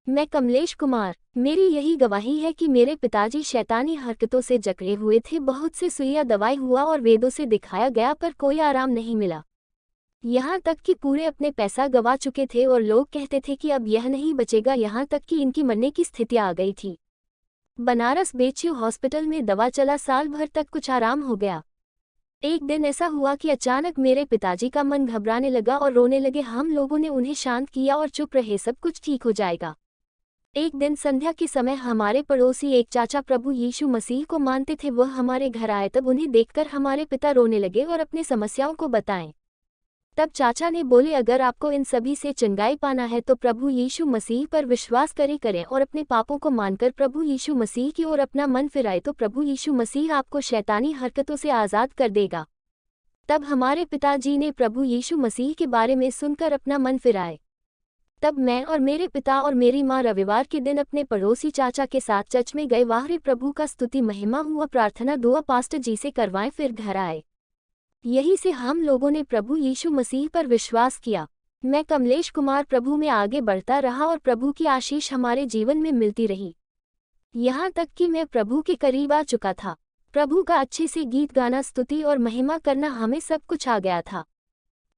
मैं कमलेश कुमार। मेरी यही गवाही है कि मेरे पिताजी शैतानी हरकतों से जकड़े हुए थे। बहुत से सुइया दवाई हुआ और वेदों से दिखाया गया पर कोई आराम नहीं मिला। यहाँ तक कि पूरे अपने पैसा गवा चुके थे और लोग कहते थे कि अब यह नहीं बचेगा। यहाँ तक कि इनकी मरने की स्थिति आ गई थी। बनारस बेच्यू हॉस्पिटल में दवा चला, साल भर तक कुछ आराम हो गया। एक दिन ऐसा हुआ कि अचानक मेरे पिताजी का मन घबराने लगा और रोने लगे। हम लोगों ने उन्हें शांत किया और चुप रहे, सब कुछ ठीक हो जाएगा। एक दिन संध्या के समय हमारे पड़ोसी एक चाचा प्रभु यीशु मसीह को मानते थे, वह हमारे घर आए। तब उन्हें देखकर हमारे पिता रोने लगे और अपनी समस्याओं को बताएं। तब चाचा ने बोले, अगर आपको इन सभी से चंगाई पाना है तो प्रभु यीशु मसीह पर विश्वास करें और अपने पापों को मानकर प्रभु यीशु मसीह की ओर अपना मन फिराए तो प्रभु यीशु मसीह आपको शैतानी हरकतों से आज़ाद कर देगा। तब हमारे पिताजी ने प्रभु यीशु मसीह के बारे में सुनकर अपना मन फिराए। तब मैं और मेरे पिता और मेरी माँ रविवार के दिन अपने पड़ोसी चाचा के साथ चर्च में गए। वहाँ प्रभु का स्तुति महिमा हुआ, प्रार्थना दुआ पास्टर जी से करवाएं, फिर घर आए। यही से हम लोगों ने प्रभु यीशु मसीह पर विश्वास किया। मैं कमलेश कुमार प्रभु में आगे बढ़ता रहा और प्रभु की आशीष हमारे जीवन में मिलती रही। यहाँ तक कि मैं प्रभु के करीब आ चुका था। प्रभु का अच्छे से गीत गाना, स्तुति और महिमा करना, हमें सब कुछ आ गया था।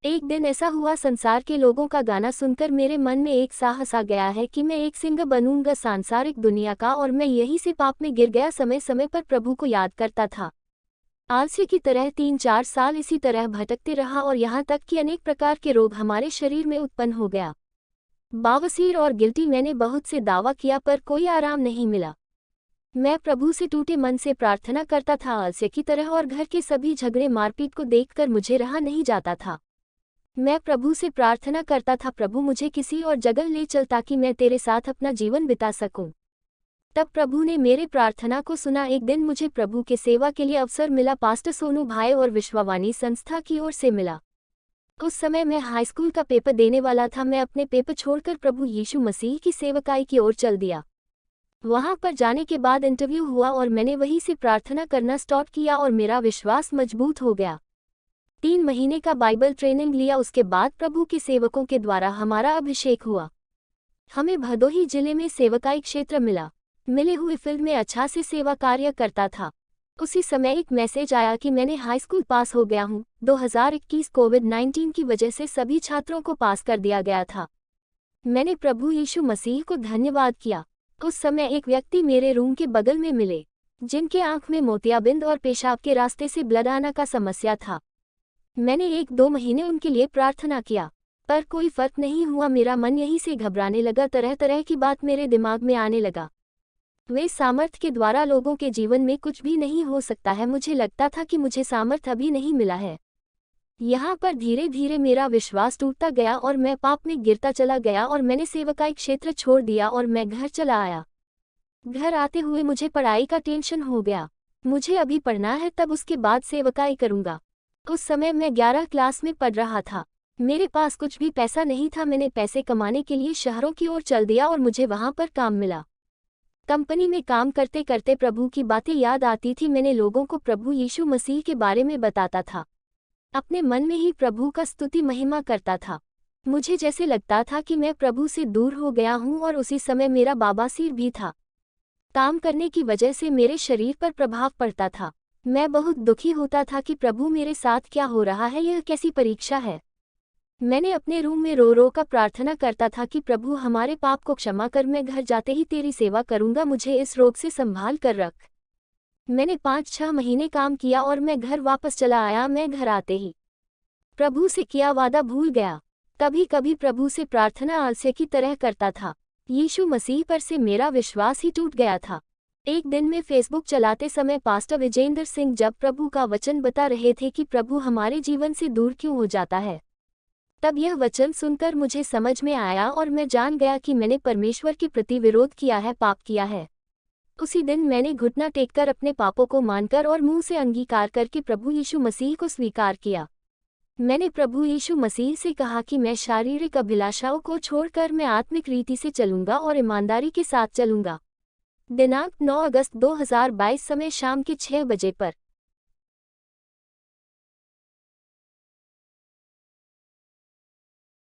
एक दिन ऐसा हुआ, संसार के लोगों का गाना सुनकर मेरे मन में एक साहस आ गया है कि मैं एक सिंगर बनूंगा सांसारिक दुनिया का, और मैं यही से पाप में गिर गया। समय समय पर प्रभु को याद करता था। आलसी की तरह 3-4 साल इसी तरह भटकते रहा और यहाँ तक कि अनेक प्रकार के रोग हमारे शरीर में उत्पन्न हो गया। बवासीर और गिल्टी। मैंने बहुत से दावा किया पर कोई आराम नहीं मिला। मैं प्रभु से टूटे मन से प्रार्थना करता था, आलस्य की तरह, और घर के सभी झगड़े मारपीट को देखकर मुझे रहा नहीं जाता था। मैं प्रभु से प्रार्थना करता था, प्रभु मुझे किसी और जगह ले चल ताकि मैं तेरे साथ अपना जीवन बिता सकूं। तब प्रभु ने मेरे प्रार्थना को सुना। एक दिन मुझे प्रभु के सेवा के लिए अवसर मिला, पास्टर सोनू भाई और विश्ववाणी संस्था की ओर से मिला। उस समय मैं हाई स्कूल का पेपर देने वाला था। मैं अपने पेपर छोड़कर प्रभु यीशु मसीह की सेवकाई की ओर चल दिया। वहां पर जाने के बाद इंटरव्यू हुआ और मैंने वहीं से प्रार्थना करना स्टार्ट किया और मेरा विश्वास मजबूत हो गया। 3 महीने का बाइबल ट्रेनिंग लिया। उसके बाद प्रभु के सेवकों के द्वारा हमारा अभिषेक हुआ। हमें भदोही जिले में सेवकाई क्षेत्र मिला। मिले हुए फील्ड में अच्छा से सेवा कार्य करता था। उसी समय एक मैसेज आया कि मैंने हाई स्कूल पास हो गया हूँ। 2021 कोविड-19 की वजह से सभी छात्रों को पास कर दिया गया था। मैंने प्रभु यीशु मसीह को धन्यवाद किया। उस समय एक व्यक्ति मेरे रूम के बगल में मिले, जिनके आंख में मोतियाबिंद और पेशाब के रास्ते से ब्लड आना का समस्या था। मैंने 1-2 महीने उनके लिए प्रार्थना किया पर कोई फर्क नहीं हुआ। मेरा मन यहीं से घबराने लगा। तरह तरह की बात मेरे दिमाग में आने लगा। वे सामर्थ्य के द्वारा लोगों के जीवन में कुछ भी नहीं हो सकता है। मुझे लगता था कि मुझे सामर्थ्य अभी नहीं मिला है। यहाँ पर धीरे धीरे मेरा विश्वास टूटता गया और मैं पाप में गिरता चला गया और मैंने सेवकाई क्षेत्र छोड़ दिया और मैं घर चला आया। घर आते हुए मुझे पढ़ाई का टेंशन हो गया। मुझे अभी पढ़ना है, तब उसके बाद सेवकाई करूँगा। उस समय मैं 11 क्लास में पढ़ रहा था। मेरे पास कुछ भी पैसा नहीं था। मैंने पैसे कमाने के लिए शहरों की ओर चल दिया और मुझे वहाँ पर काम मिला। कंपनी में काम करते करते प्रभु की बातें याद आती थी। मैंने लोगों को प्रभु यीशु मसीह के बारे में बताता था। अपने मन में ही प्रभु का स्तुति महिमा करता था। मुझे जैसे लगता था कि मैं प्रभु से दूर हो गया हूँ और उसी समय मेरा बवासीर भी था। काम करने की वजह से मेरे शरीर पर प्रभाव पड़ता था। मैं बहुत दुखी होता था कि प्रभु मेरे साथ क्या हो रहा है, यह कैसी परीक्षा है। मैंने अपने रूम में रो रो कर प्रार्थना करता था कि प्रभु हमारे पाप को क्षमा कर, मैं घर जाते ही तेरी सेवा करूंगा, मुझे इस रोग से संभाल कर रख। मैंने 5-6 महीने काम किया और मैं घर वापस चला आया। मैं घर आते ही प्रभु से किया वादा भूल गया। कभी कभी प्रभु से प्रार्थना आलस्य की तरह करता था। यीशु मसीह पर से मेरा विश्वास ही टूट गया था। एक दिन में फेसबुक चलाते समय पास्टर विजेंद्र सिंह जब प्रभु का वचन बता रहे थे कि प्रभु हमारे जीवन से दूर क्यों हो जाता है, तब यह वचन सुनकर मुझे समझ में आया और मैं जान गया कि मैंने परमेश्वर के प्रति विरोध किया है, पाप किया है। उसी दिन मैंने घुटना टेककर अपने पापों को मानकर और मुंह से अंगीकार करके प्रभु यीशु मसीह को स्वीकार किया। मैंने प्रभु यीशु मसीह से कहा कि मैं शारीरिक अभिलाषाओं को छोड़कर मैं आत्मिक रीति से चलूंगा और ईमानदारी के साथ चलूंगा। दिनांक 9 अगस्त 2022 समय शाम के 6 बजे पर।